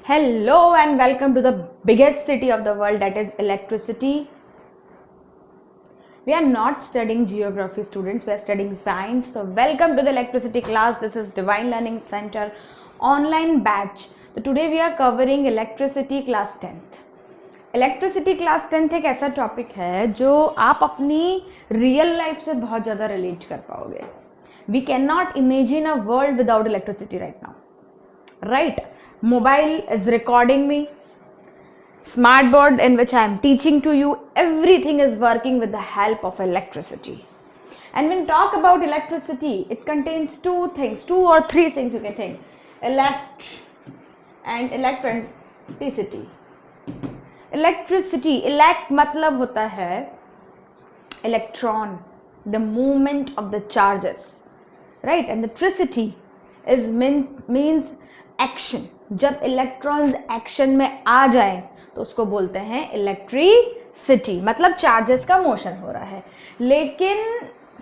Hello and welcome to the biggest city of the world, that is electricity. We are not studying geography, students, we are studying science. So welcome to the electricity class. This is Divine Learning Center online batch. So today we are covering electricity class 10th. Electricity class 10th एक ऐसा topic है जो आप अपनी real life से बहुत ज़्यादा relate कर पाओगे. We can not imagine a world without electricity right now, right? Mobile is recording me, smart board in which I am teaching to you, everything is working with the help of electricity. And when talk about electricity, it contains two things, two or three things you can think: elect and electricity. Electricity, elect मतलब होता है electron, the movement of the charges, right? And electricity is means action. जब electrons action में आ जाएं तो उसको बोलते हैं इलेक्ट्रिसिटी, मतलब चार्जेस का मोशन हो रहा है. लेकिन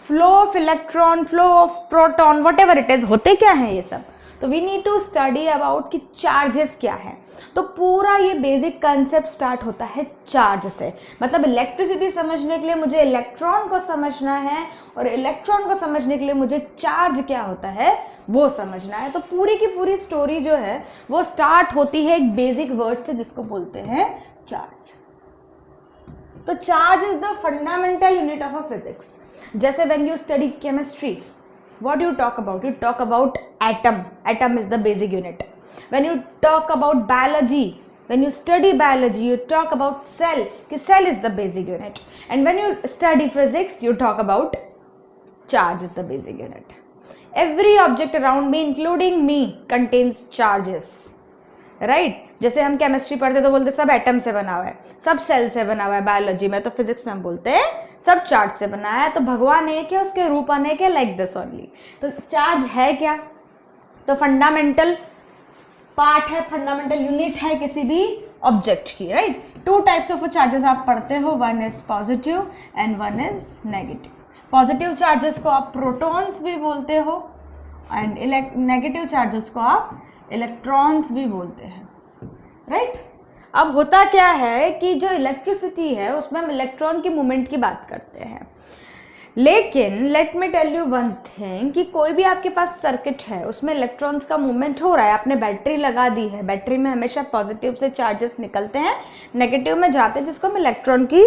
flow of electron, flow of proton, whatever it is, होते क्या है ये सब? तो we need to study about कि चार्जेस क्या है. तो पूरा ये बेसिक कंसेप्ट स्टार्ट होता है चार्ज से. मतलब इलेक्ट्रिसिटी समझने के लिए मुझे इलेक्ट्रॉन को समझना है और इलेक्ट्रॉन को समझने के लिए मुझे चार्ज क्या होता है वो समझना है. तो पूरी की पूरी स्टोरी जो है वो स्टार्ट होती है एक बेसिक वर्ड से जिसको बोलते हैं चार्ज. तो charge is the fundamental unit of a physics. जैसे when you study chemistry, what do you talk about? You talk about atom. Atom is the basic unit. When you talk about biology, when you study biology, you talk about cell. कि cell is the basic unit. And when you study physics, you talk about charge is the basic unit. Every object around me, including me, contains charges. Right जैसे हम chemistry पढ़ते तो बोलते सब atom से बना हुआ है, सब सेल से बना हुआ है. बायोलॉजी में तो फिजिक्स में हम बोलते हैं सब चार्ज से बना है. तो भगवान एक है, उसके रूप अनेक है, लाइक दिस ओनली. तो चार्ज है क्या? तो फंडामेंटल पार्ट है, फंडामेंटल यूनिट है किसी भी ऑब्जेक्ट की, right? Two types of charges आप पढ़ते हो, one is positive and one is negative. Positive charges को आप प्रोटॉन्स भी बोलते हो एंड नेगेटिव चार्जेस को आप इलेक्ट्रॉन्स भी बोलते हैं, राइट? अब होता क्या है कि जो इलेक्ट्रिसिटी है उसमें हम इलेक्ट्रॉन की मूवमेंट की बात करते हैं. लेकिन let me tell you one thing कि कोई भी आपके पास सर्किट है उसमें इलेक्ट्रॉन्स का मूवमेंट हो रहा है. आपने बैटरी लगा दी है, बैटरी में हमेशा पॉजिटिव से चार्जेस निकलते हैं, नेगेटिव में जाते हैं, जिसको हम इलेक्ट्रॉन की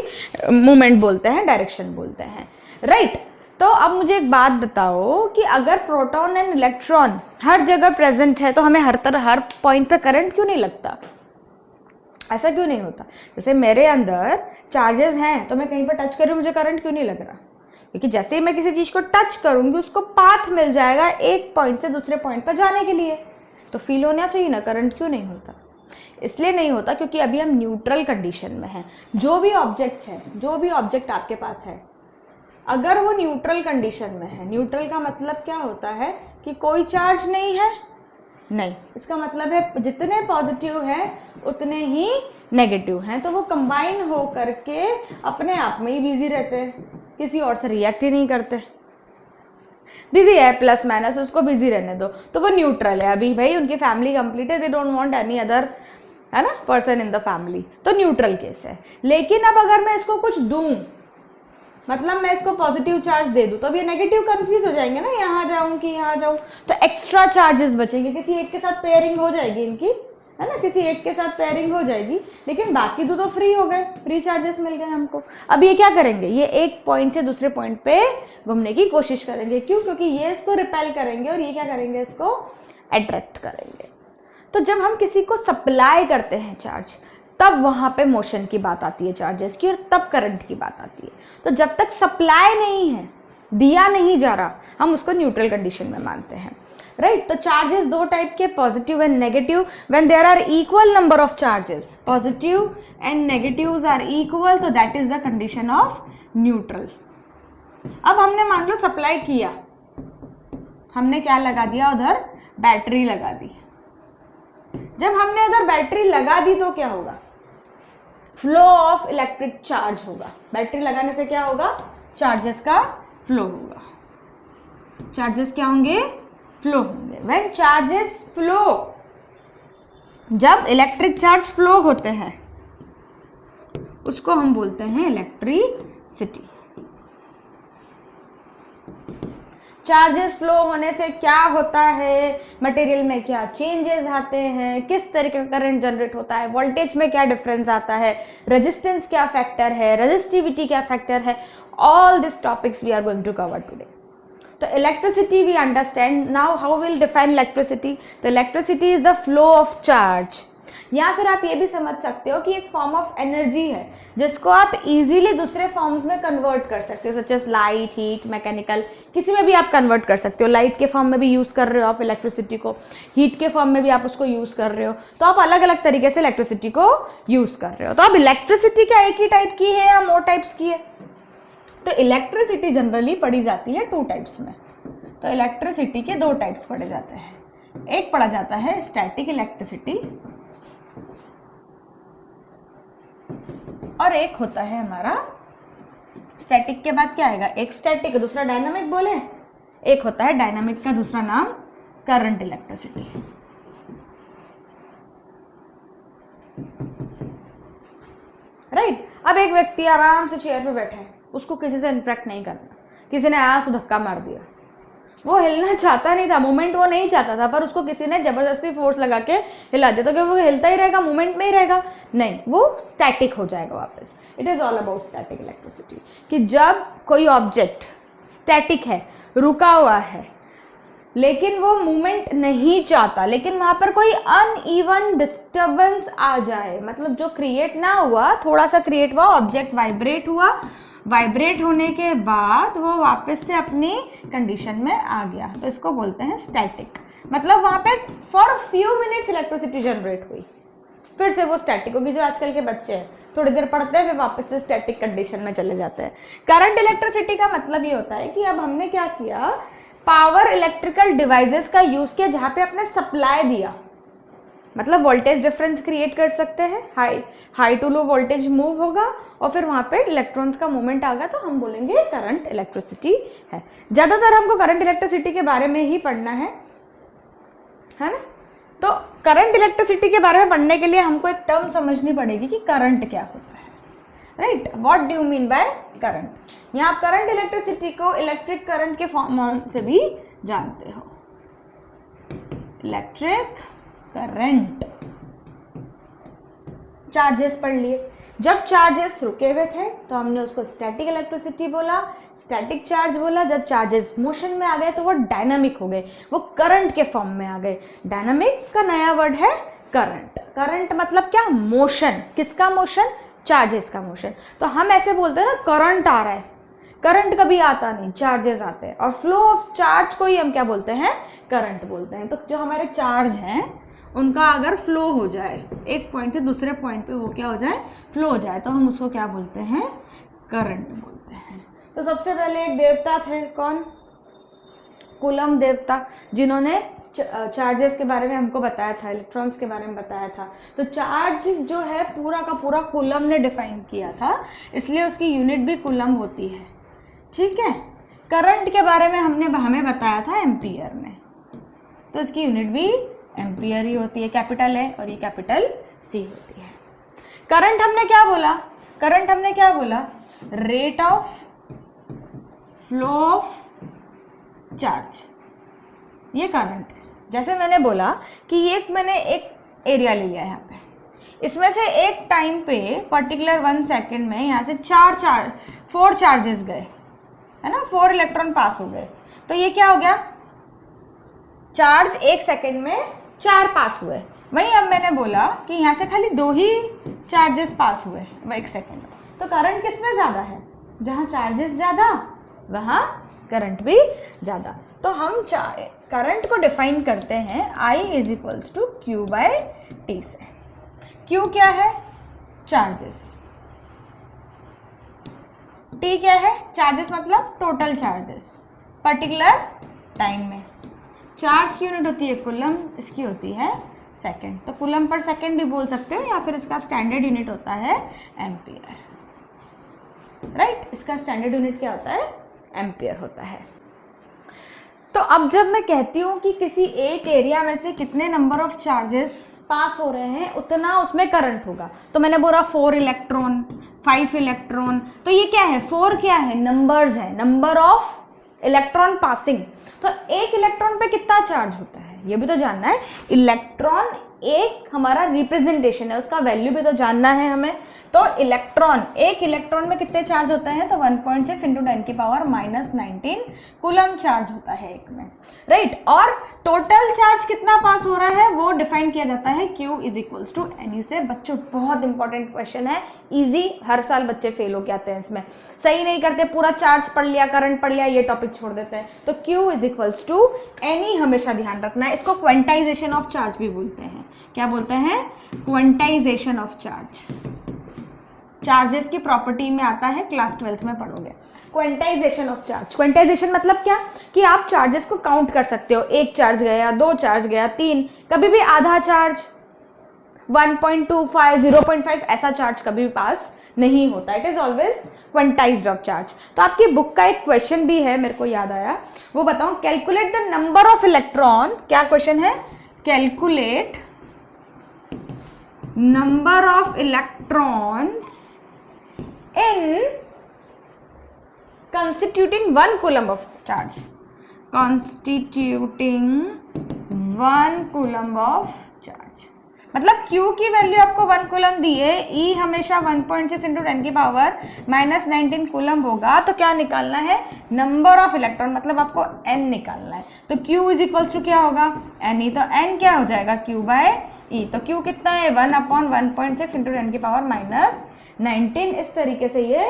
मूवमेंट बोलते हैं, डायरेक्शन बोलते हैं, राइट? तो अब मुझे एक बात बताओ कि अगर प्रोटॉन एंड इलेक्ट्रॉन हर जगह प्रेजेंट है तो हमें हर पॉइंट पे करंट क्यों नहीं लगता? ऐसा क्यों नहीं होता? जैसे मेरे अंदर चार्जेस हैं तो मैं कहीं पर टच कर रही हूँ, मुझे करंट क्यों नहीं लग रहा? क्योंकि जैसे ही मैं किसी चीज़ को टच करूँगी उसको पाथ मिल जाएगा एक पॉइंट से दूसरे पॉइंट पर जाने के लिए. तो फील होना चाहिए ना, करंट क्यों नहीं होता? इसलिए नहीं होता क्योंकि अभी हम न्यूट्रल कंडीशन में हैं. जो भी ऑब्जेक्ट्स हैं, जो भी ऑब्जेक्ट आपके पास है, अगर वो न्यूट्रल कंडीशन में है, न्यूट्रल का मतलब क्या होता है कि कोई चार्ज नहीं है, नहीं, इसका मतलब है जितने पॉजिटिव हैं उतने ही नेगेटिव हैं. तो वो कंबाइन हो करके अपने आप में ही बिजी रहते हैं, किसी और से रिएक्ट ही नहीं करते. बिजी है प्लस माइनस, उसको बिजी रहने दो. तो वो न्यूट्रल है. अभी भाई उनकी फैमिली कंप्लीट है, they don't want any other, है ना, पर्सन इन द फैमिली. तो न्यूट्रल केस है. लेकिन अब अगर मैं इसको कुछ दूं, मतलब मैं इसको पॉजिटिव चार्ज दे दूं, तो अब ये नेगेटिव कंफ्यूज हो जाएंगे ना, यहाँ जाऊं कि यहाँ जाऊं. तो एक्स्ट्रा चार्जेस बचेंगे, किसी एक के साथ पेयरिंग हो जाएगी इनकी, है ना, किसी एक के साथ पेयरिंग हो जाएगी. लेकिन बाकी तो फ्री हो गए, फ्री चार्जेस मिल गए हमको. अब ये क्या करेंगे? ये एक पॉइंट से दूसरे पॉइंट पे घूमने की कोशिश करेंगे. क्यों? क्योंकि ये इसको रिपेल करेंगे और ये क्या करेंगे? इसको अट्रैक्ट करेंगे. तो जब हम किसी को सप्लाई करते हैं चार्ज, तब वहां पे मोशन की बात आती है चार्जेस की, और तब करंट की बात आती है. तो जब तक सप्लाई नहीं है, दिया नहीं जा रहा, हम उसको न्यूट्रल कंडीशन में मानते हैं, राइट? तो चार्जेस दो टाइप के, positive and negative. When there are equal number of charges, positive and negatives are equal, तो that is the condition of neutral. अब हमने मान लो सप्लाई किया, हमने क्या लगा दिया? उधर बैटरी लगा दी. जब हमने उधर बैटरी लगा दी तो क्या होगा? फ्लो ऑफ इलेक्ट्रिक चार्ज होगा. बैटरी लगाने से क्या होगा? चार्जेस का फ्लो होगा. चार्जेस क्या होंगे? फ्लो होंगे. व्हेन चार्जेस फ्लो, जब इलेक्ट्रिक चार्ज फ्लो होते हैं उसको हम बोलते हैं इलेक्ट्रिसिटी। चार्जेस फ्लो होने से क्या होता है, मटेरियल में क्या चेंजेस आते हैं, किस तरीके का करंट जनरेट होता है, वोल्टेज में क्या डिफरेंस आता है, रेजिस्टेंस क्या फैक्टर है, रेजिस्टिविटी क्या फैक्टर है, all this topics we are going to cover today. तो electricity we understand now. How will define electricity? तो electricity is the flow of charge, या फिर आप ये भी समझ सकते हो कि एक फॉर्म ऑफ एनर्जी है जिसको आप इजीली दूसरे फॉर्म्स में कन्वर्ट कर सकते हो, such as light, heat, mechanical, किसी में भी आप कन्वर्ट कर सकते हो। लाइट के फॉर्म में भी यूज़ कर रहे हो आप इलेक्ट्रिसिटी को, हीट के फॉर्म में भी आप उसको यूज़ कर रहे हो, तो आप अलग अलग तरीके से इलेक्ट्रिसिटी को यूज़ कर रहे हो। तो अब इलेक्ट्रिसिटी क्या एक ही टाइप की है या मोर टाइप्स की है? तो इलेक्ट्रिसिटी जनरली पढ़ी जाती है 2 टाइप्स में। तो इलेक्ट्रिसिटी के 2 टाइप्स पढ़े जाते हैं। एक पढ़ा जाता है स्टैटिक इलेक्ट्रिसिटी और एक होता है हमारा, स्टैटिक के बाद क्या आएगा, एक स्टैटिक दूसरा डायनामिक बोले, एक होता है डायनामिक का दूसरा नाम करंट इलेक्ट्रिसिटी। राइट। अब एक व्यक्ति आराम से चेयर पे बैठा है, उसको किसी से इंटरेक्ट नहीं करना, किसी ने आया उसको धक्का मार दिया, वो हिलना चाहता नहीं था, मूवमेंट वो नहीं चाहता था, पर उसको किसी ने जबरदस्ती फोर्स लगा के हिला दिया, तो क्या वो हिलता ही रहेगा, मूवमेंट में ही रहेगा? नहीं, वो स्टैटिक हो जाएगा वापस। It is all about static electricity, कि जब कोई ऑब्जेक्ट स्टैटिक है, रुका हुआ है, लेकिन वो मूवमेंट नहीं चाहता, लेकिन वहां पर कोई अनइवन डिस्टर्बेंस आ जाए, मतलब जो क्रिएट ना हुआ, थोड़ा सा क्रिएट हुआ, ऑब्जेक्ट वाइब्रेट हुआ, वाइब्रेट होने के बाद वो वापस से अपनी कंडीशन में आ गया, तो इसको बोलते हैं स्टैटिक। मतलब वहां पे for few minutes electricity generate हुई, फिर से वो स्टैटिक होगी। जो आजकल के बच्चे हैं थोड़ी देर पढ़ते हैं फिर वापस से स्टैटिक कंडीशन में चले जाते हैं। करंट इलेक्ट्रिसिटी का मतलब ये होता है कि अब हमने क्या किया, पावर इलेक्ट्रिकल डिवाइसेस का यूज किया जहां पे अपने सप्लाई दिया, मतलब वोल्टेज डिफरेंस क्रिएट कर सकते हैं, high to low voltage move होगा और फिर वहां पे इलेक्ट्रॉन्स का मूवमेंट आ गया, तो हम बोलेंगे करंट इलेक्ट्रिसिटी है। ज्यादातर हमको करंट इलेक्ट्रिसिटी के बारे में ही पढ़ना है ना। तो करंट इलेक्ट्रिसिटी के बारे में पढ़ने के लिए हमको एक टर्म समझनी पड़ेगी कि करंट क्या होता है। Right, what do you mean by current? यहाँ आप करंट इलेक्ट्रिसिटी को इलेक्ट्रिक करंट के फॉर्म से भी जानते हो, इलेक्ट्रिक करंट। चार्जेस पढ़ लिए, जब चार्जेस रुके हुए थे तो हमने उसको स्टैटिक इलेक्ट्रिसिटी बोला, स्टैटिक चार्ज बोला। जब चार्जेस मोशन में आ गए तो वो डायनामिक हो गए, वो करंट के फॉर्म में आ गए। डायनामिक का नया वर्ड है करंट। करंट मतलब क्या, मोशन। किसका मोशन? चार्जेस का मोशन। तो हम ऐसे बोलते हैं ना, करंट आ रहा है, करंट कभी आता नहीं, चार्जेस आते हैं, और फ्लो ऑफ चार्ज को ही हम क्या बोलते हैं, करंट बोलते हैं। तो जो हमारे चार्ज हैं उनका अगर फ्लो हो जाए, एक पॉइंट से दूसरे पॉइंट पे वो क्या हो जाए, फ्लो हो जाए, तो हम उसको क्या बोलते हैं, करंट बोलते हैं। तो सबसे पहले एक देवता थे, कौन? कूलम देवता, जिन्होंने चार्जेस के बारे में हमको बताया था, इलेक्ट्रॉन्स के बारे में बताया था। तो चार्ज जो है पूरा का पूरा कूलम ने डिफाइन किया था, इसलिए उसकी यूनिट भी कूलम होती है। ठीक है। करंट के बारे में हमें बताया था एम्पियर में, तो इसकी यूनिट भी एम्पियर ही होती है, कैपिटल है और ये कैपिटल सी होती है। करंट हमने क्या बोला, करंट हमने क्या बोला, rate of flow of charge, ये करंट है। जैसे मैंने बोला कि मैंने एक एरिया ले लिया यहाँ पे, इसमें से एक टाइम पे पर्टिकुलर 1 सेकेंड में यहाँ से 4 चार्जेस गए, है ना, 4 इलेक्ट्रॉन पास हो गए, तो ये क्या हो गया, चार्ज 1 सेकेंड में 4 पास हुए। वहीं अब मैंने बोला कि यहाँ से खाली 2 ही चार्जेस पास हुए 1 सेकेंड में, तो करंट किसमें ज़्यादा है, जहाँ चार्जेस ज़्यादा वहाँ करंट भी ज़्यादा। तो हम करंट को डिफाइन करते हैं I is equals to Q by T से। Q क्या है, चार्जेस, T क्या है, चार्जेस मतलब टोटल चार्जेस पर्टिकुलर टाइम में। चार्ज की यूनिट होती है कूलम, इसकी होती है सेकंड, तो कूलम पर सेकंड भी बोल सकते हो, या फिर इसका स्टैंडर्ड यूनिट होता है एम्पियर। राइट, इसका स्टैंडर्ड यूनिट क्या होता है, एम्पियर होता है। तो अब जब मैं कहती हूँ कि किसी एक एरिया में से कितने नंबर ऑफ चार्जेस पास हो रहे हैं उतना उसमें करंट होगा। तो मैंने बोला 4 इलेक्ट्रॉन, 5 इलेक्ट्रॉन, तो ये क्या है, 4 क्या है, नंबर्स है, नंबर ऑफ इलेक्ट्रॉन पासिंग। तो एक इलेक्ट्रॉन पे कितना चार्ज होता है ये भी तो जानना है। इलेक्ट्रॉन एक हमारा रिप्रेजेंटेशन है, उसका वैल्यू भी तो जानना है हमें। तो इलेक्ट्रॉन, एक इलेक्ट्रॉन में कितने चार्ज होते हैं, तो 1.6 × 10⁻⁻19 कूलम चार्ज होता है एक में, राइट। और टोटल चार्ज कितना पास हो रहा है वो डिफाइन किया जाता है Q = Ne से। बच्चों बहुत इंपॉर्टेंट क्वेश्चन है, इजी, हर साल बच्चे फेल हो के आते हैं इसमें, सही नहीं करते, पूरा चार्ज पढ़ लिया, करंट पढ़ लिया, ये टॉपिक छोड़ देते हैं। तो Q = Ne हमेशा ध्यान रखना है। इसको क्वांटाइजेशन ऑफ चार्ज भी बोलते हैं। क्या बोलते हैं, क्वांटाइजेशन ऑफ चार्ज। चार्जेस की प्रॉपर्टी में आता है, क्लास 12th में पढ़ोगे। क्वांटाइजेशन ऑफ चार्ज, क्वांटाइजेशन मतलब क्या, कि आप चार्जेस को काउंट कर सकते हो, 1 चार्ज गया, 2 चार्ज गया, 3, कभी भी आधा चार्ज, 1.25, 0.5 ऐसा चार्ज कभी भी पास नहीं होता। It is always quantized of charge. तो आपकी बुक का एक क्वेश्चन भी है, मेरे को याद आया, वो बताऊं, calculate the number of electron. क्या क्वेश्चन है, calculate number of electrons in constituting 1 coulomb of charge, constituting 1 coulomb of charge। मतलब Q की वैल्यू आपको 1 कूलम दी है, E हमेशा 1.6 × 10⁻⁻19 कूलम होगा। तो क्या निकालना है, नंबर ऑफ इलेक्ट्रॉन, मतलब आपको N निकालना है। तो Q = क्या होगा, Ne। तो N क्या हो जाएगा, Q/E। तो Q कितना है, 1/1.6 × 10⁻⁻19। इस तरीके से ये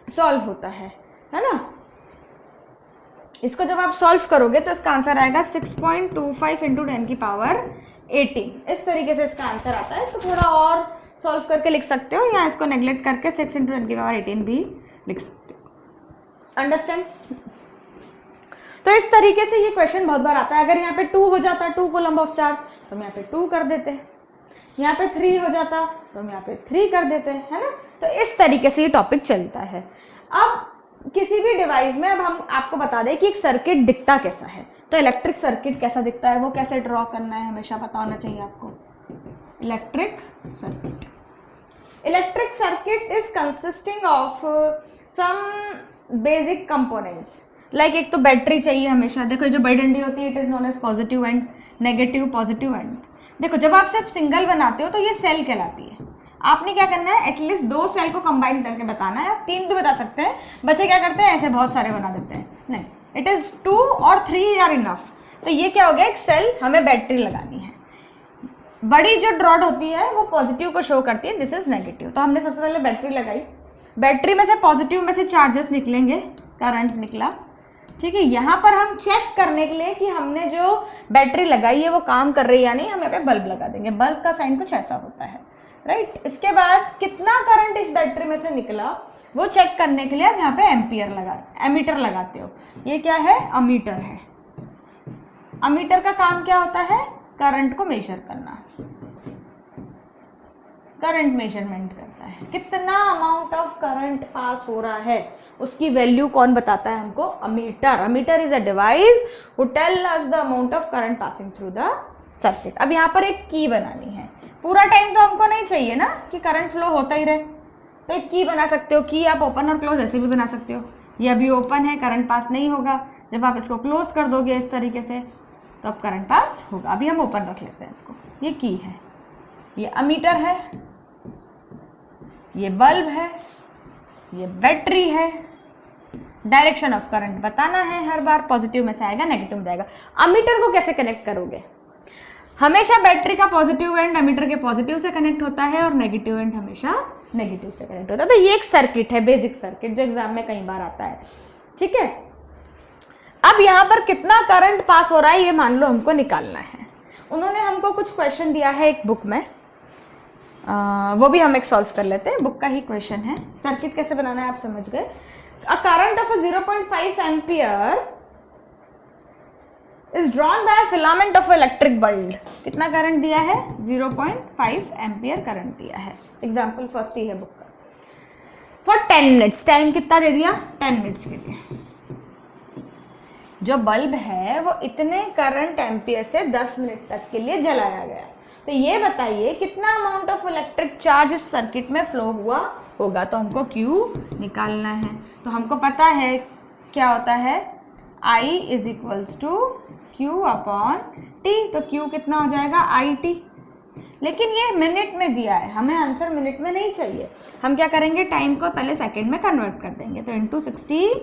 सॉल्व होता है ना। इसको जब आप सॉल्व करोगे तो इसका आंसर आएगा 6.25 × 10⁻18। इस तरीके से इसका आंसर आता है। इसको थोड़ा और सॉल्व करके लिख सकते हो, या इसको नेग्लेक्ट करके 6 × 10⁻18 भी लिख सकते हो। अंडरस्टैंड। तो इस तरीके से ये क्वेश्चन बहुत बार आता है। अगर यहाँ पे 2 हो जाता, 2 कूलम ऑफ चार्ज, तो हम यहाँ पे 2 कर देते हैं। यहाँ पे 3 हो जाता तो हम यहाँ पे 3 कर देते हैं, है ना। तो इस तरीके से ये टॉपिक चलता है। अब किसी भी डिवाइस में, अब हम आपको बता दें कि एक सर्किट दिखता कैसा है। तो इलेक्ट्रिक सर्किट कैसा दिखता है, वो कैसे ड्रॉ करना है, हमेशा पता होना चाहिए आपको। Electric circuit, electric circuit is consisting of some basic components. Like एक तो बैटरी चाहिए हमेशा। देखो जो बड़ी डंडी होती है, it is known as positive and negative, positive end. देखो जब आप सिर्फ सिंगल बनाते हो तो ये सेल कहलाती है। आपने क्या करना है, एटलीस्ट 2 सेल को कंबाइन करके बताना है। आप 3 भी बता सकते हैं, बच्चे क्या करते हैं ऐसे बहुत सारे बना देते हैं। नहीं, इट इज 2 और 3 आर इनफ। तो ये क्या हो गया, एक सेल हमें बैटरी लगानी है। बड़ी जो ड्रॉट होती है वो पॉजिटिव को शो करती है, दिस इज नेगेटिव। तो हमने सबसे पहले बैटरी लगाई, बैटरी में से पॉजिटिव में से चार्जेस निकलेंगे, करंट निकला, ठीक है। यहाँ पर हम चेक करने के लिए कि हमने जो बैटरी लगाई है वो काम कर रही है या नहीं, हम यहाँ पे बल्ब लगा देंगे। बल्ब का साइन कुछ ऐसा होता है, राइट। इसके बाद कितना करंट इस बैटरी में से निकला वो चेक करने के लिए आप यहाँ पे एमीटर लगाते हो। ये क्या है, अमीटर है। अमीटर का काम क्या होता है, करंट को मेजर करना, करंट मेजरमेंट करता है। कितना अमाउंट ऑफ करंट पास हो रहा है उसकी वैल्यू कौन बताता है हमको, ammeter. Ammeter is a device who tell us the amount of current passing through the circuit. अब यहाँ पर एक की बनानी है। पूरा टाइम तो हमको नहीं चाहिए ना कि करंट फ्लो होता ही रहे, तो एक की बना सकते हो। की आप ओपन और क्लोज ऐसे भी बना सकते हो। ये अभी ओपन है, करंट पास नहीं होगा। जब आप इसको क्लोज कर दोगे इस तरीके से तो अब करंट पास होगा। अभी हम ओपन रख लेते हैं इसको। ये की है, ये अमीटर है, ये बल्ब है, ये बैटरी है। डायरेक्शन ऑफ करंट बताना है हर बार, पॉजिटिव में से आएगा नेगेटिव में जाएगा। अमीटर को कैसे कनेक्ट करोगे, हमेशा बैटरी का पॉजिटिव एंड अमीटर के पॉजिटिव से कनेक्ट होता है और नेगेटिव एंड हमेशा नेगेटिव से कनेक्ट होता है। तो ये एक सर्किट है, बेसिक सर्किट, जो एग्जाम में कई बार आता है, ठीक है। अब यहाँ पर कितना करंट पास हो रहा है ये मान लो हमको निकालना है। उन्होंने हमको कुछ क्वेश्चन दिया है एक बुक में, वो भी हम एक सॉल्व कर लेते हैं। बुक का ही क्वेश्चन है। सर्किट कैसे बनाना है आप समझ गए। A current of 0.5 ampere is drawn by a filament of electric bulb. कितना करंट दिया है, 0.5 एम्पियर करंट दिया है। एग्जाम्पल फर्स्ट ही है बुक का। फॉर 10 मिनट्स, टाइम कितना दे दिया, 10 मिनट्स के लिए। जो बल्ब है वो इतने करंट एम्पियर से 10 मिनट तक के लिए जलाया गया। तो ये बताइए कितना अमाउंट ऑफ इलेक्ट्रिक चार्ज इस सर्किट में फ्लो हुआ होगा। तो हमको Q निकालना है। तो हमको पता है क्या होता है, I is equals to Q upon T। तो Q कितना हो जाएगा, IT। लेकिन ये मिनट में दिया है, हमें आंसर मिनट में नहीं चाहिए। हम क्या करेंगे, टाइम को पहले सेकंड में कन्वर्ट कर देंगे। तो इंटू 60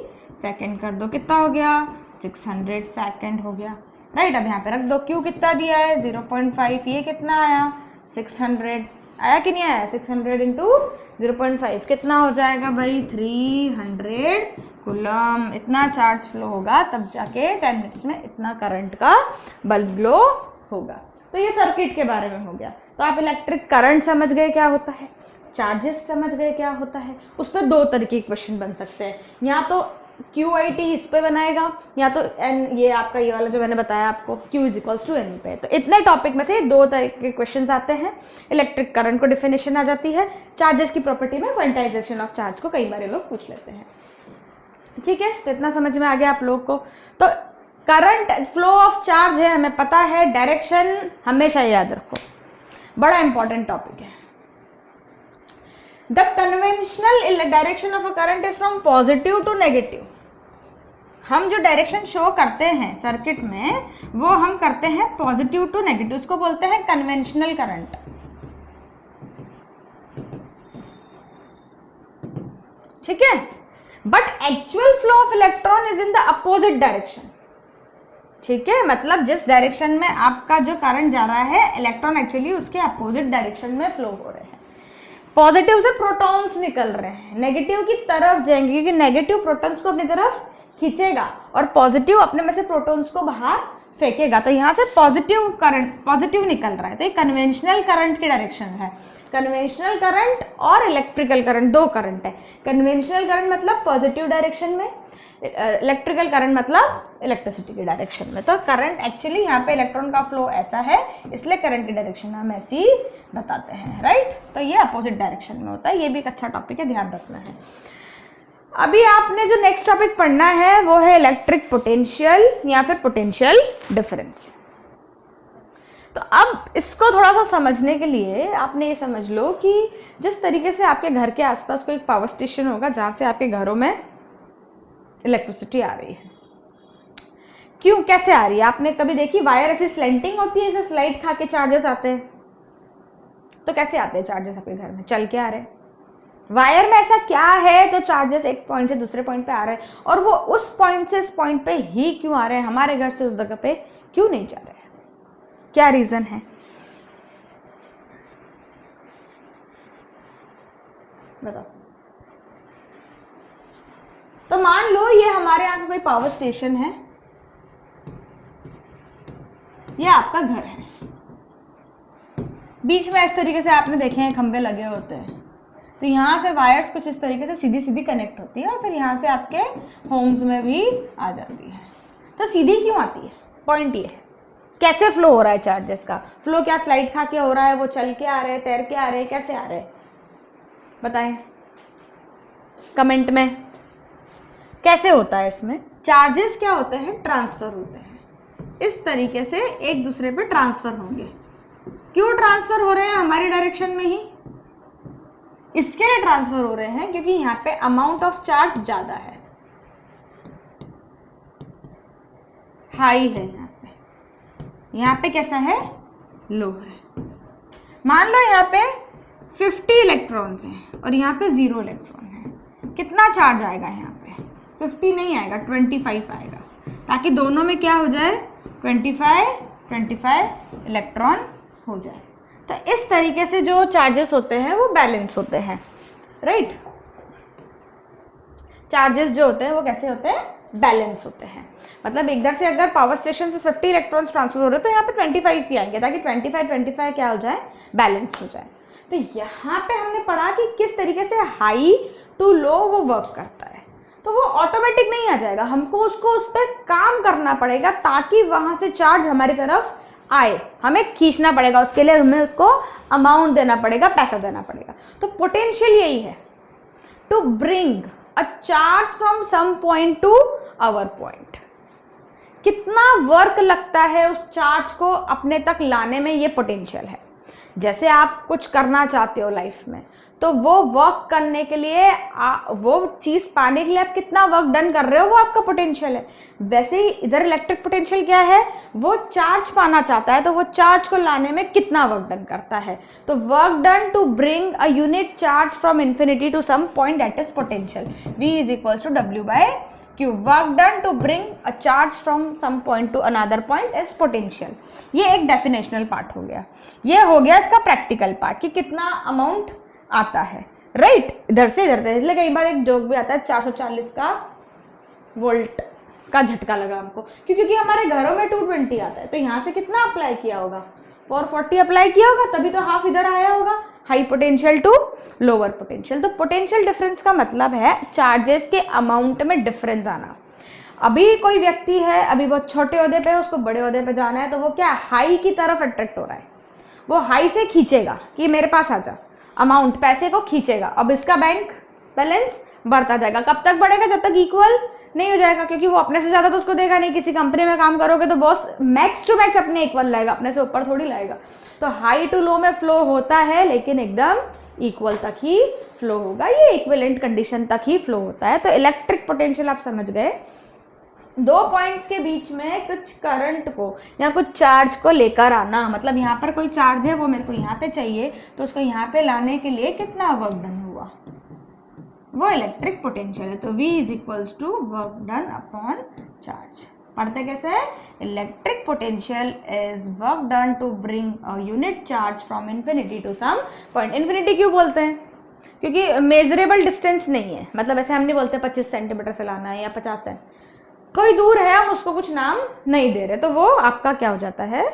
सेकेंड कर दो, कितना हो गया, 600 सेकेंड हो गया, राइट। अब यहाँ पे रख दो। Q कितना दिया है, 0.5। ये कितना आया, 600 आया कि नहीं आया। 600 इंटू 0.5 कितना हो जाएगा भाई, 300 कूलम। इतना चार्ज फ्लो होगा तब जाके 10 मिनट्स में इतना करंट का बल्ब ग्लो होगा। तो ये सर्किट के बारे में हो गया। तो आप इलेक्ट्रिक करंट समझ गए क्या होता है, चार्जेस समझ गए क्या होता है। उस पर दो तरीके के क्वेश्चन बन सकते हैं, या तो QIT इस पे बनाएगा, या तो N, ये आपका ये वाला जो मैंने बताया आपको, Q is equals to N पे। तो इतने टॉपिक में से दो तरह के क्वेश्चन आते हैं। इलेक्ट्रिक करंट को डिफिनेशन आ जाती है, चार्जेस की प्रॉपर्टी में क्वांटाइजेशन ऑफ चार्ज को कई बार ये लोग पूछ लेते हैं। ठीक है, तो इतना समझ में आ गया आप लोग को। तो करंट फ्लो ऑफ चार्ज है, हमें पता है। डायरेक्शन हमेशा याद रखो, बड़ा इंपॉर्टेंट टॉपिक है। The conventional direction of a current is from positive to negative. हम जो डायरेक्शन शो करते हैं सर्किट में, वो हम करते हैं पॉजिटिव टू नेगेटिव, उसको बोलते हैं कन्वेंशनल करंट। ठीक है, but actual flow of electron is in the opposite direction. ठीक है, मतलब जिस डायरेक्शन में आपका जो करंट जा रहा है, इलेक्ट्रॉन एक्चुअली उसके अपोजिट डायरेक्शन में फ्लो हो रहे हैं। पॉजिटिव से प्रोटॉन्स निकल रहे हैं, नेगेटिव की तरफ जाएंगे, क्योंकि नेगेटिव प्रोटॉन्स को अपनी तरफ खींचेगा और पॉजिटिव अपने में से प्रोटॉन्स को बाहर फेंकेगा। तो यहाँ से पॉजिटिव करंट, पॉजिटिव निकल रहा है। तो ये कन्वेंशनल करंट की डायरेक्शन है। कन्वेंशनल करंट और इलेक्ट्रिकल करंट दो करंट है। कन्वेंशनल करंट मतलब पॉजिटिव डायरेक्शन में, इलेक्ट्रिकल करंट मतलब इलेक्ट्रिसिटी की डायरेक्शन में। तो करंट एक्चुअली यहाँ पे इलेक्ट्रॉन का फ्लो ऐसा है, इसलिए करंट की डायरेक्शन हम ऐसी बताते हैं, राइट। तो ये अपोजिट डायरेक्शन में होता है। ये भी एक अच्छा टॉपिक है, ध्यान रखना है। अभी आपने जो नेक्स्ट टॉपिक पढ़ना है वो है इलेक्ट्रिक पोटेंशियल या फिर पोटेंशियल डिफरेंस। तो अब इसको थोड़ा सा समझने के लिए आपने ये समझ लो कि जिस तरीके से आपके घर के आसपास कोई पावर स्टेशन होगा जहाँ से आपके घरों में इलेक्ट्रिसिटी आ रही है, क्यों, कैसे आ रही है, आपने कभी देखी वायर ऐसी स्लेंटिंग होती है, जैसे स्लाइड खा के चार्जेस आते हैं। तो कैसे आते हैं चार्जेस आपके घर में, चल के आ रहे हैं। वायर में ऐसा क्या है जो चार्जेस एक पॉइंट से दूसरे पॉइंट पे आ रहे हैं, और वो उस पॉइंट से इस पॉइंट पे ही क्यों आ रहे हैं, हमारे घर से उस जगह पे क्यों नहीं जा रहे हैं, क्या रीजन है, बताओ। तो मान लो ये हमारे यहाँ का कोई पावर स्टेशन है, ये आपका घर है, बीच में इस तरीके से आपने देखे हैं खंभे लगे होते हैं। तो यहाँ से वायर्स कुछ इस तरीके से सीधी सीधी कनेक्ट होती है और फिर यहाँ से आपके होम्स में भी आ जाती है। तो सीधी क्यों आती है, पॉइंट ये है। कैसे फ्लो हो रहा है चार्जेस का फ्लो, क्या स्लाइड खा के हो रहा है, वो चल के आ रहे हैं, तैर के आ रहे हैं, कैसे आ रहे हैं, बताएं कमेंट में। कैसे होता है इसमें, चार्जेस क्या होते हैं, ट्रांसफर होते हैं, इस तरीके से एक दूसरे पे ट्रांसफर होंगे। क्यों ट्रांसफर हो रहे हैं, हमारी डायरेक्शन में ही इसके लिए ट्रांसफर हो रहे हैं क्योंकि यहाँ पे अमाउंट ऑफ चार्ज ज्यादा है, हाई है। यहाँ पे कैसा है, लो है। मान लो यहाँ पे 50 इलेक्ट्रॉन्स हैं और यहाँ पे 0 इलेक्ट्रॉन है, कितना चार्ज आएगा, यहाँ पे 50 नहीं आएगा, 25 आएगा, ताकि दोनों में क्या हो जाए, 25 इलेक्ट्रॉन हो जाए। तो इस तरीके से जो चार्जेस होते हैं वो बैलेंस होते हैं, राइट। चार्जेस जो होते हैं वो कैसे होते हैं, बैलेंस होते हैं। मतलब इधर से अगर पावर स्टेशन से 50 इलेक्ट्रॉन्स ट्रांसफर हो रहे हैं तो यहाँ पे 25 ही आएंगे, ताकि 25 क्या हो जाए, बैलेंस हो जाए। तो यहाँ पे हमने पढ़ा कि किस तरीके से हाई टू लो वो वर्क करता है। तो वो ऑटोमेटिक नहीं आ जाएगा, हमको उसको उस पर काम करना पड़ेगा ताकि वहां से चार्ज हमारी तरफ आए, हमें खींचना पड़ेगा, उसके लिए हमें उसको अमाउंट देना पड़ेगा, पैसा देना पड़ेगा। तो पोटेंशियल यही है, to bring a charge from some point to our point. कितना वर्क लगता है उस चार्ज को अपने तक लाने में, ये पोटेंशियल है। जैसे आप कुछ करना चाहते हो लाइफ में, तो वो वर्क करने के लिए वो चीज़ पाने के लिए आप कितना वर्क डन कर रहे हो वो आपका पोटेंशियल है। वैसे ही इधर इलेक्ट्रिक पोटेंशियल क्या है, वो चार्ज पाना चाहता है, तो वो चार्ज को लाने में कितना वर्क डन करता है। तो work done to bring a unit charge from infinity to some point that is potential, V is equals to W/Q। Work done to bring a charge from some point to another point is potential. ये एक definitional part हो गया। ये हो गया इसका practical part कि कितना अमाउंट आता है, राइट, इधर से इधर तक। इसलिए कई बार एक जोक भी आता है 440 का वोल्ट का झटका लगा हमको, क्योंकि हमारे घरों में 220 आता है, तो यहाँ से कितना अप्लाई किया होगा, 440 अप्लाई किया होगा, तभी तो हाफ इधर आया होगा, high potential to lower potential. तो पोटेंशियल डिफरेंस का मतलब है चार्जेस के अमाउंट में डिफरेंस आना। अभी कोई व्यक्ति है, अभी बहुत छोटे ओहदे पे, उसको बड़े ओहदे पे जाना है, तो वो क्या हाई की तरफ अट्रैक्ट हो रहा है, वो हाई से खींचेगा कि मेरे पास आ जा, अमाउंट पैसे को खींचेगा। अब इसका बैंक बैलेंस बढ़ता जाएगा, कब तक बढ़ेगा, जब तक इक्वल नहीं हो जाएगा, क्योंकि वो अपने से ज्यादा तो उसको देगा नहीं। किसी कंपनी में काम करोगे तो बॉस मैक्स टू मैक्स अपने इक्वल लाएगा, अपने से ऊपर थोड़ी लाएगा। तो हाई टू लो में फ्लो होता है, लेकिन एकदम इक्वल तक ही फ्लो होगा, ये इक्विवेलेंट कंडीशन तक ही फ्लो होता है। तो इलेक्ट्रिक पोटेंशियल आप समझ गए, दो पॉइंट्स के बीच में कुछ करंट को या कुछ चार्ज को लेकर आना। मतलब यहाँ पर कोई चार्ज है, वो मेरे को यहाँ पे चाहिए, तो उसको यहाँ पे लाने के लिए कितना वर्क डन हुआ, वो इलेक्ट्रिक पोटेंशियल है। तो V is equals to work done upon charge. पढ़ते कैसे है, electric potential is work done to bring a unit charge from infinity to some point. Infinity क्यों बोलते हैं, क्योंकि मेजरेबल डिस्टेंस नहीं है। मतलब ऐसे हम नहीं बोलते 25 सेंटीमीटर से लाना है या 50 सेंटीमीटर, कोई दूर है, हम उसको कुछ नाम नहीं दे रहे, तो वो आपका क्या हो जाता है,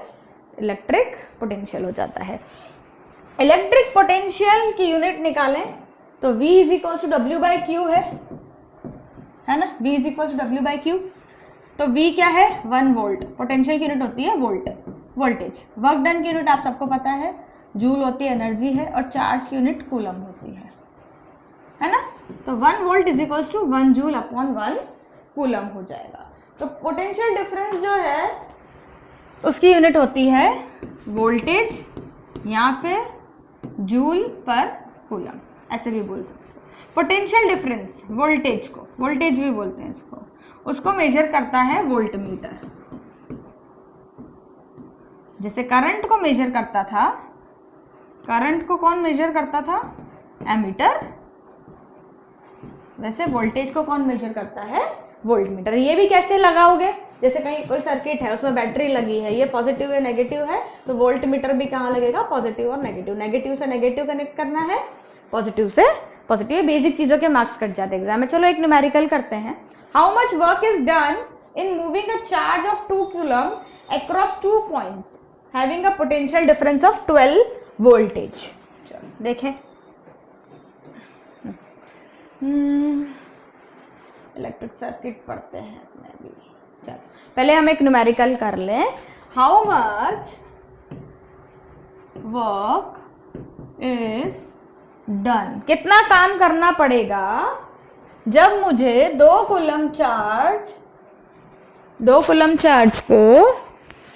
इलेक्ट्रिक पोटेंशियल हो जाता है। इलेक्ट्रिक पोटेंशियल की यूनिट निकालें तो V is equal to W/Q है ना, V is equal to W/Q। तो V क्या है, 1 वोल्ट। पोटेंशियल की यूनिट होती है वोल्ट, वोल्टेज। वर्क डन की यूनिट आप सबको पता है, जूल होती है, एनर्जी है, और चार्ज की यूनिट कूलम होती है ना। तो 1 volt is equal to 1 joule upon 1 coulomb हो जाएगा। तो पोटेंशियल डिफरेंस जो है उसकी यूनिट होती है वोल्टेज या फिर जूल पर कूलम, ऐसे भी बोल सकते हो। पोटेंशियल डिफरेंस वोल्टेज को, वोल्टेज भी बोलते हैं इसको, उसको मेजर करता है वोल्ट मीटर। जैसे करंट को मेजर करता था, करंट को कौन मेजर करता था, एमीटर, वैसे वोल्टेज को कौन मेजर करता है, वोल्ट मीटर। ये भी कैसे लगाओगे, जैसे कहीं कोई सर्किट है, उसमें बैटरी लगी है, ये पॉजिटिव है नेगेटिव है, तो वोल्ट मीटर भी कहाँ लगेगा, पॉजिटिव और नेगेटिव। नेगेटिव से नेगेटिव कनेक्ट करना है, पॉजिटिव से पॉजिटिव। बेसिक चीजों के मार्क्स कट जाते हैं एग्जाम में। चलो एक न्यूमेरिकल करते हैं। How much work is done in moving a charge of 2 coulomb across 2 points having a potential difference of 12 voltage. चलो देखें, इलेक्ट्रिक सर्किट पढ़ते हैं अपने भी। चलो पहले हम एक न्यूमेरिकल कर लें। How much work is done, कितना काम करना पड़ेगा जब मुझे 2 कूलम चार्ज को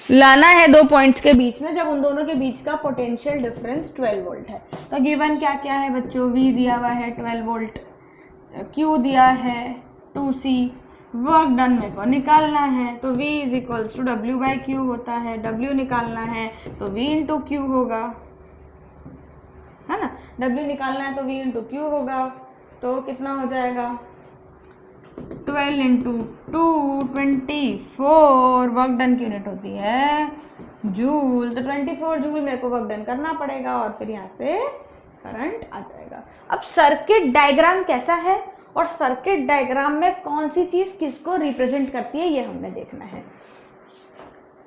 लाना है 2 पॉइंट्स के बीच में, जब उन दोनों के बीच का पोटेंशियल डिफरेंस 12 वोल्ट है। तो गिवन क्या क्या है बच्चों, V दिया हुआ है 12 वोल्ट, Q दिया है 2C, वर्क डन मेरे को निकालना है, तो V is equals to W/Q होता है। W निकालना है तो V इंटू Q होगा, है ना। W निकालना है तो V इंटू Q होगा, तो कितना हो जाएगा, 12 इंटू 2 24। वर्क डन की यूनिट होती है जूल, तो 24 जूल मेरे को वर्क डन करना पड़ेगा, और फिर यहाँ से करंट आ जाएगा। अब सर्किट डायग्राम कैसा है और सर्किट डायग्राम में कौन सी चीज किसको रिप्रेजेंट करती है, ये हमने देखना है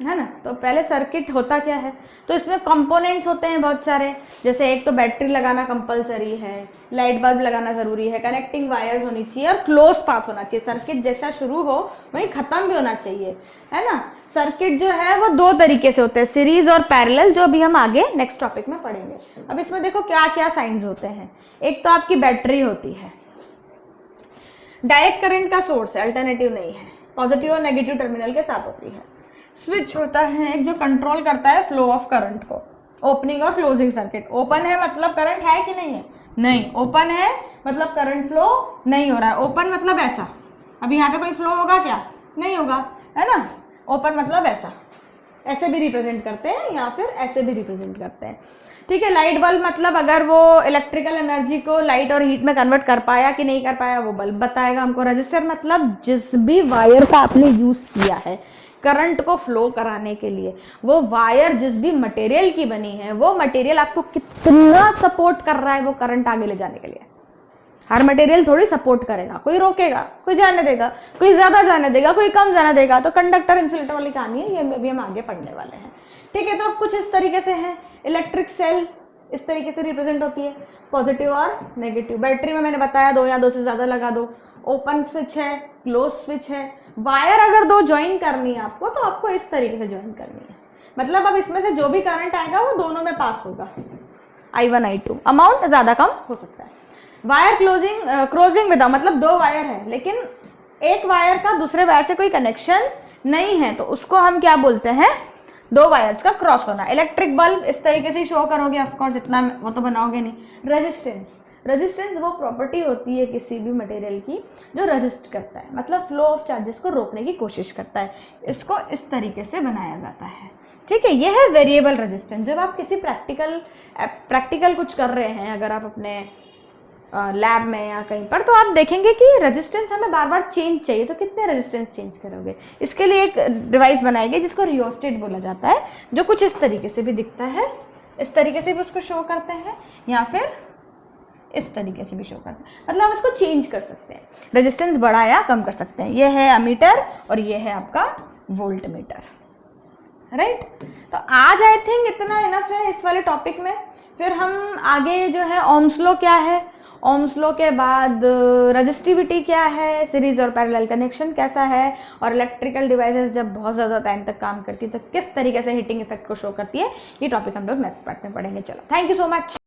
ना। तो पहले सर्किट होता क्या है, तो इसमें कंपोनेंट्स होते हैं बहुत सारे। जैसे एक तो बैटरी लगाना कंपलसरी है, लाइट बल्ब लगाना जरूरी है, कनेक्टिंग वायर्स होनी चाहिए, और क्लोज पाथ होना चाहिए। सर्किट जैसा शुरू हो वहीं खत्म भी होना चाहिए, है ना। सर्किट जो है वो 2 तरीके से होते हैं, सीरीज और पैरेलल, जो अभी हम आगे नेक्स्ट टॉपिक में पढ़ेंगे। अब इसमें देखो क्या क्या साइंस होते हैं। एक तो आपकी बैटरी होती है, डायरेक्ट करंट का सोर्स है, अल्टरनेटिव नहीं है, पॉजिटिव और नेगेटिव टर्मिनल के साथ होती है। स्विच होता है एक जो कंट्रोल करता है फ्लो ऑफ करंट को, ओपनिंग और क्लोजिंग सर्किट। ओपन है मतलब करंट है कि नहीं है? नहीं। ओपन है मतलब करंट फ्लो नहीं हो रहा है। ओपन मतलब ऐसा, अभी यहाँ पे कोई फ्लो होगा क्या? नहीं होगा, है ना। ओपन मतलब ऐसा, ऐसे भी रिप्रेजेंट करते हैं या फिर ऐसे भी रिप्रेजेंट करते हैं, ठीक है। लाइट बल्ब मतलब अगर वो इलेक्ट्रिकल एनर्जी को लाइट और हीट में कन्वर्ट कर पाया कि नहीं कर पाया वो बल्ब बताएगा हमको। रजिस्टर मतलब जिस भी वायर का आपने यूज किया है करंट को फ्लो कराने के लिए, वो वायर जिस भी मटेरियल की बनी है वो मटेरियल आपको कितना सपोर्ट कर रहा है वो करंट आगे ले जाने के लिए। हर मटेरियल थोड़ी सपोर्ट करेगा, कोई रोकेगा, कोई जाने देगा, कोई ज्यादा जाने देगा, कोई कम जाने देगा। तो कंडक्टर इंसुलेटर वाली कहानी है, ये भी हम आगे पढ़ने वाले हैं, ठीक है। तो कुछ इस तरीके से है। इलेक्ट्रिक सेल इस तरीके से रिप्रेजेंट होती है, पॉजिटिव और नेगेटिव। बैटरी में मैंने बताया 2 या 2 से ज्यादा लगा दो। ओपन स्विच है, क्लोज स्विच है। वायर अगर 2 ज्वाइन करनी है आपको तो आपको इस तरीके से ज्वाइन करनी है, मतलब अब इसमें से जो भी करंट आएगा वो दोनों में पास होगा, I1 I2। अमाउंट ज्यादा कम हो सकता है। वायर क्लोजिंग विदाउट मतलब 2 वायर है लेकिन एक वायर का दूसरे वायर से कोई कनेक्शन नहीं है तो उसको हम क्या बोलते हैं? 2 वायर्स का क्रॉस होना। इलेक्ट्रिक बल्ब इस तरीके से शो करोगे, ऑफ कोर्स इतना वो तो बनाओगे नहीं। रेजिस्टेंस वो प्रॉपर्टी होती है किसी भी मटेरियल की जो रेजिस्ट करता है, मतलब फ्लो ऑफ चार्जेस को रोकने की कोशिश करता है। इसको इस तरीके से बनाया जाता है, ठीक है। यह है वेरिएबल रेजिस्टेंस। जब आप किसी प्रैक्टिकल कुछ कर रहे हैं, अगर आप अपने लैब में या कहीं पर, तो आप देखेंगे कि रेजिस्टेंस हमें बार बार चेंज चाहिए, तो कितने रेजिस्टेंस चेंज करोगे? इसके लिए एक डिवाइस बनाई गई जिसको रियोस्टेट बोला जाता है, जो कुछ इस तरीके से भी दिखता है, इस तरीके से भी उसको शो करते हैं या फिर इस तरीके से भी शो करते हैं, मतलब आप इसको चेंज कर सकते हैं, रेजिस्टेंस बढ़ा या कम कर सकते हैं। ये है अमीटर और ये है आपका वोल्ट मीटर, राइट। तो आज आई थिंक इतना इनफ है इस वाले टॉपिक में। फिर हम आगे जो है ओम्स लॉ क्या है, ओम्स लॉ के बाद रेजिस्टिविटी क्या है, सीरीज और पैरेलल कनेक्शन कैसा है, और इलेक्ट्रिकल डिवाइसेस जब बहुत ज़्यादा टाइम तक काम करती है तो किस तरीके से हीटिंग इफेक्ट को शो करती है, ये टॉपिक हम लोग नेक्स्ट पार्ट में पढ़ेंगे। चलो, थैंक यू सो मच।